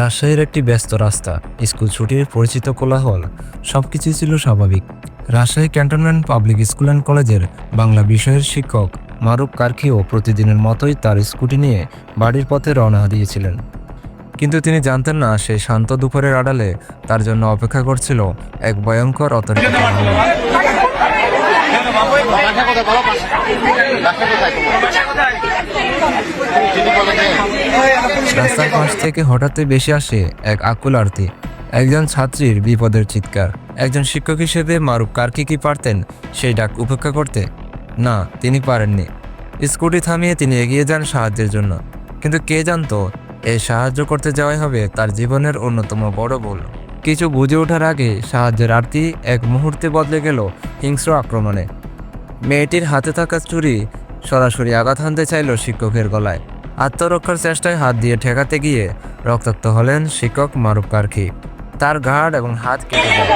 রাজশাহীর একটি ব্যস্ত রাস্তা, স্কুল ছুটির পরিচিত কোলাহল, সবকিছুই ছিল স্বাভাবিক। Rajshahi cantonment public school and কলেজের বাংলা বিষয়ের শিক্ষক মারুফ কারখিও প্রতিদিনের মতোই তার স্কুটি নিয়ে বাড়ির পথে রওনা দিয়েছিলেন। কিন্তু তিনি জানতেন না, সেই শান্ত দুপুরের আড়ালে তার জন্য অপেক্ষা করছিল এক ভয়ঙ্কর অতর্কিত হামলা। রাস্তার পাশ থেকে হঠাৎই বেশি আসে এক আকুল আরতি, একজন ছাত্রীর বিপদের চিৎকার। একজন শিক্ষক হিসেবে মারুফ কারখি কি পারতেন সেই ডাক উপেক্ষা করতে? না, তিনি পারেননি। স্কুটি থামিয়ে তিনি এগিয়ে যান সাহায্যের জন্য, কিন্তু কে জানতো এই সাহায্য করতে যাওয়াই হবে তার জীবনের অন্যতম বড় ভুল। কিছু বুঝে ওঠার আগে সাহায্যের আরতি এক মুহূর্তে বদলে গেল হিংস্র আক্রমণে। মেয়েটির হাতে থাকা ছুরি সরাসরি আঘাত হানতে চাইল শিক্ষকের গলায়। আত্মরক্ষার চেষ্টায় হাত দিয়ে ঠেকাতে গিয়ে রক্তাক্ত হলেন শিক্ষক মারুফ কারখি। তার ঘাড় এবং হাত কেটে যায়।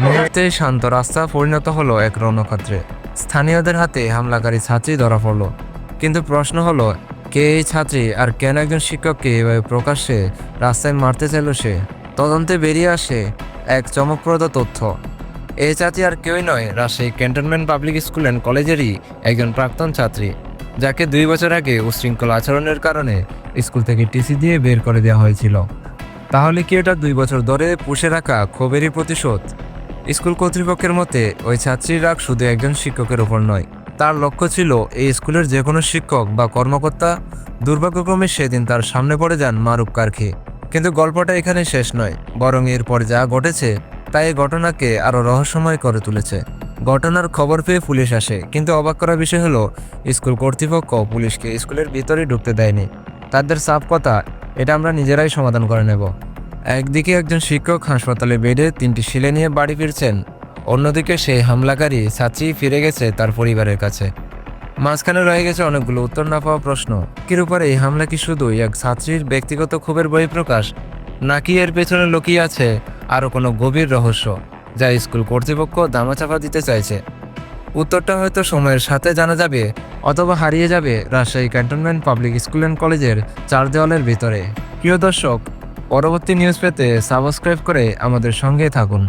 মুহূর্তে শান্ত রাস্তা পরিণত হলো এক রণক্ষেত্রে। স্থানীয়দের হাতে হামলাকারী ছাত্রী ধরা পড়ল, কিন্তু প্রশ্ন হলো, কে এই ছাত্রী আর কেন একজন শিক্ষককে এভাবে প্রকাশ্যে রাস্তায় মারতে চাইল সে? তদন্তে বেরিয়ে আসে এক চমকপ্রদ তথ্য। এই ছাত্রী আর কেউই নয়, Rajshahi cantonment public school and কলেজেরই একজন প্রাক্তন ছাত্রী, যাকে 2 বছর আগে উশৃঙ্খল আচরণের কারণে স্কুল থেকে টিসি দিয়ে বের করে দেওয়া হয়েছিল। তাহলে কি এটা 2 বছর ধরে পুষে রাখা ক্ষোভেরই প্রতিশোধ? স্কুল কর্তৃপক্ষের মতে ওই ছাত্রীর রাগ শুধু একজন শিক্ষকের উপর নয়, তার লক্ষ্য ছিল এই স্কুলের যে কোনো শিক্ষক বা কর্মকর্তা। দুর্ভাগ্যক্রমে সেদিন তার সামনে পড়ে যান মারুফ কারখি। কিন্তু গল্পটা এখানে শেষ নয়, বরং এরপর যা ঘটেছে তা এই ঘটনাকে আরও রহস্যময় করে তুলেছে। ঘটনার খবর পেয়ে পুলিশ আসে, কিন্তু অবাক করা বিষয় হলো স্কুল কর্তৃপক্ষ পুলিশকে স্কুলের ভিতরে ঢুকতে দেয়নি। তাদের সাফ কথা, এটা আমরা নিজেরাই সমাধান করে নেব। একদিকে একজন শিক্ষক হাসপাতালে বেডে 3টি শিলে নিয়ে বাড়ি ফিরছেন, অন্যদিকে সেই হামলাকারী ছাত্রী ফিরে গেছে তার পরিবারের কাছে। মাঝখানে রয়ে গেছে অনেকগুলো উত্তর না পাওয়া প্রশ্ন। এর উপরে এই হামলা কি শুধুই এক ছাত্রীর ব্যক্তিগত ক্ষোভের বহিঃপ্রকাশ, নাকি এর পেছনে লুকিয়ে আছে আরও কোনো গভীর রহস্য যা স্কুল কর্তৃপক্ষ ধামাচাপা দিতে চাইছে? উত্তরটা হয়তো সময়ের সাথে জানা যাবে, অথবা হারিয়ে যাবে Rajshahi cantonment public school and কলেজের 4 দেওয়ালের ভিতরে। প্রিয় দর্শক, পরবর্তী নিউজ পেতে সাবস্ক্রাইব করে আমাদের সঙ্গে থাকুন।